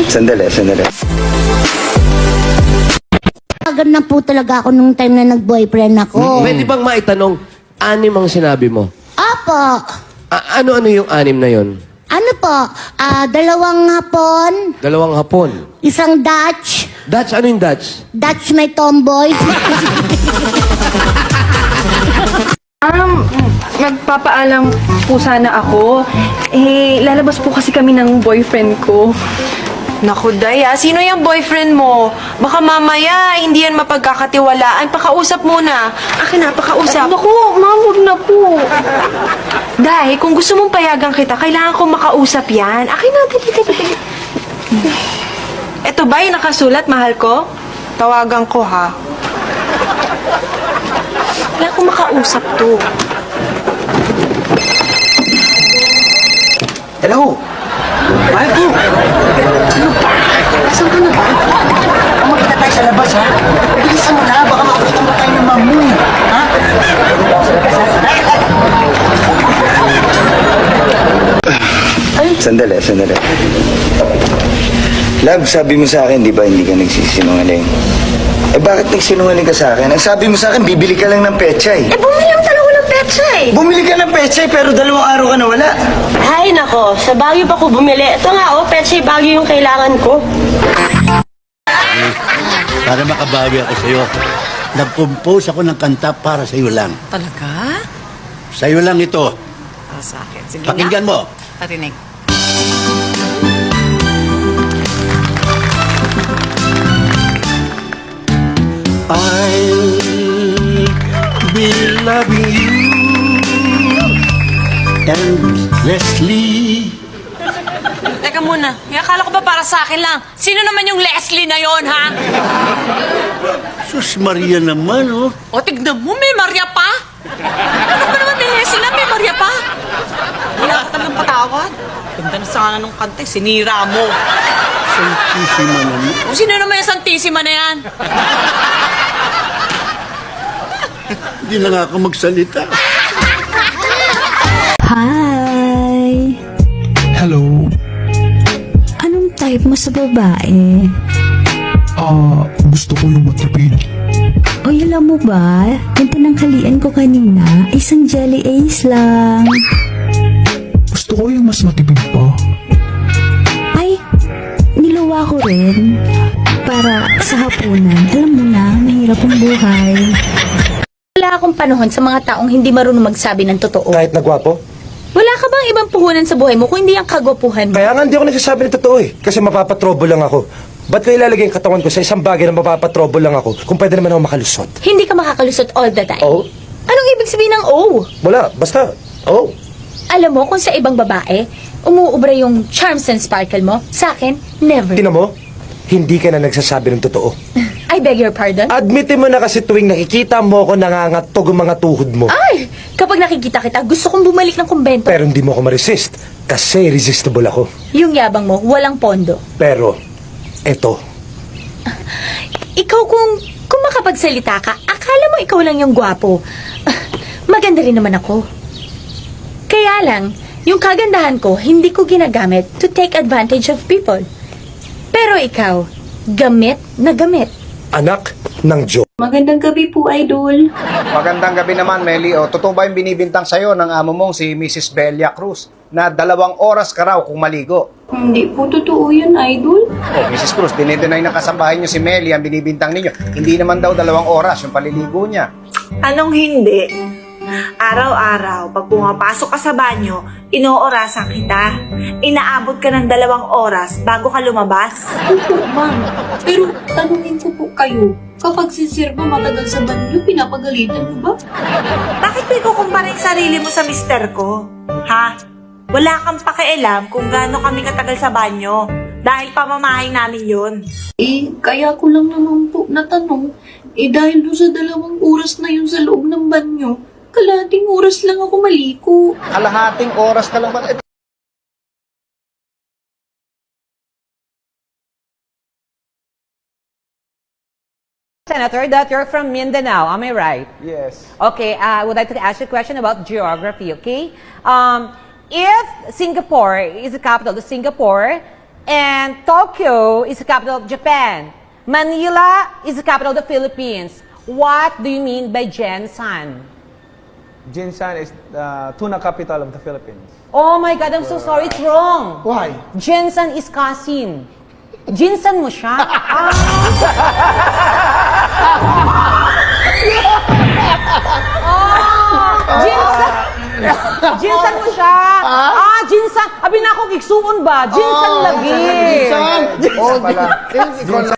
Sandali, sandali. Agad na po talaga ako nung time na nag-boyfriend ako. Pwede bang maitanong, anim ang sinabi mo? Apo. Ano-ano yung anim na yon? Ano po? 2 hapon, 2 hapon. isang Dutch. Dutch, ano yung Dutch? Dutch may tomboy. Nagpapaalam po sana ako. Lalabas po kasi kami ng boyfriend ko. Naku, Daya, sino yung boyfriend mo? Baka mamaya, hindi yan mapagkakatiwalaan. Pakausap muna. Akin na, pakausap. Naku, ma'am, huwag na po. Day, kung gusto mong payagan kita, kailangan kong makausap yan. Akin na, dali. Eto ba yung nakasulat, mahal ko? Tawagan ko, ha? Kailangan kong makausap to. Hello? Mahal ko! Ano ba? Saan ka na ba? Makita tayo sa labas, ha? Bilisan mo na, baka makakita mo tayo ng mamoy. Ha? Sandali, sandali. Love, sabi mo sa akin, di ba hindi ka nagsisinungaling? Eh bakit nagsinungaling ka sa akin? Ang sabi mo sa akin, bibili ka lang ng pechay. Bumili ang talaga ng pechay. Bumili ka ng pechay pero 2 araw ka nawala. Ay, nako. Sa Baguio pa ko bumili. Ito nga, Pechay Baguio yung kailangan ko. Para makabawi ako sa'yo, nag-compose ako ng kanta para sa'yo lang. Talaga? Sa'yo lang ito. Para sa akin. Sige Pakinggan mo. Parinig. I'll be loving you endlessly. Teka muna. Akala ko ba para sa akin lang? Sino naman yung Leslie na yon, ha? Sus Maria naman, oh. O, tignan mo, may Maria pa? Ano ba naman may Leslie na may Maria pa? Wala ka talagang patawad. Ganda na sana nung kanta, sinira mo. Santísima naman. O, sino naman yung Santissima na yan? Hindi na nga ako magsalita. Hi! Hello. Anong type mo sa babae? Gusto ko yung matipid. O alam mo ba, yung tinanghalian ko kanina, isang jelly ace lang. Gusto ko yung mas matipid pa. Ay, niluwa ko rin. Para sa hapunan, alam mo na, mahirap ang buhay. Wala akong panahon sa mga taong hindi marunong magsabi ng totoo. Kahit nagwapo? Wala ka bang ibang puhunan sa buhay mo kung hindi ang kagwapuhan mo? Kaya nga hindi ako nagsasabi ng totoo eh. Kasi mapapatrobo lang ako. Ba't ko ilalagay yung katawan ko sa isang bagay na mapapatrobo lang ako kung pwede naman ako makalusot? Hindi ka makakalusot all the time. Oh? Anong ibig sabihin ng oh? Wala. Basta, oh. Alam mo kung sa ibang babae, umuubra yung charms and sparkle mo, sa akin, never. Tingnan mo, hindi ka na nagsasabi ng totoo. I beg your pardon? Admitin mo na kasi tuwing nakikita mo ako nangangatog ang mga tuhod mo. Ay! Kapag nakikita kita, gusto kong bumalik ng kumbento. Pero hindi mo ako ma-resist kasi irresistible ako. Yung yabang mo, walang pondo. Pero, eto. Ikaw kung makapagsalita ka, akala mo ikaw lang yung gwapo. Maganda rin naman ako. Kaya lang, yung kagandahan ko, hindi ko ginagamit to take advantage of people. Pero ikaw, gamit na gamit. Anak ng Diyos. Magandang gabi po, Idol. Magandang gabi naman, Meli. O, totoo ba yung binibintang sa'yo ng amo mong si Mrs. Belia Cruz na 2 oras ka raw kung maligo? Hindi po totoo yun, Idol. Oh, Mrs. Cruz, dinideny na kasambahay niyo si Meli ang binibintang ninyo. Hindi naman daw 2 oras yung paliligo niya. Anong hindi? Araw-araw, pag pumapasok ka sa banyo, inoorasan kita. Inaabot ka ng 2 oras bago ka lumabas. Opo, ma'am. Pero tanungin ko po kayo, kapag si Sir ba matagal sa banyo, pinapagalitan mo ba? Bakit may kukumpara yung sarili mo sa mister ko? Ha? Wala kang pakialam kung gaano kami katagal sa banyo. Dahil pamamahay namin yun. Kaya ko lang naman po natanong. Dahil doon sa 2 oras na yun sa loob ng banyo, kalahating oras lang ako maliko. Kalahating oras ka lang ba? Senator, that you're from Mindanao, am I right? Yes. Okay, I would like to ask you a question about geography, okay? If Singapore is the capital of Singapore, and And Tokyo is the capital of Japan. Manila is the capital of the Philippines. What do you mean by Jensan? Jinsan is the tuna capital of the Philippines. Oh my God, I'm so sorry. It's wrong. Why? Jensan is cousin. Jinsan mo siya? Jinsan. Jinsan mo siya. Jinsan. Abi na ako, gigsuon ba? Jinsan lagi. Jinsan pala.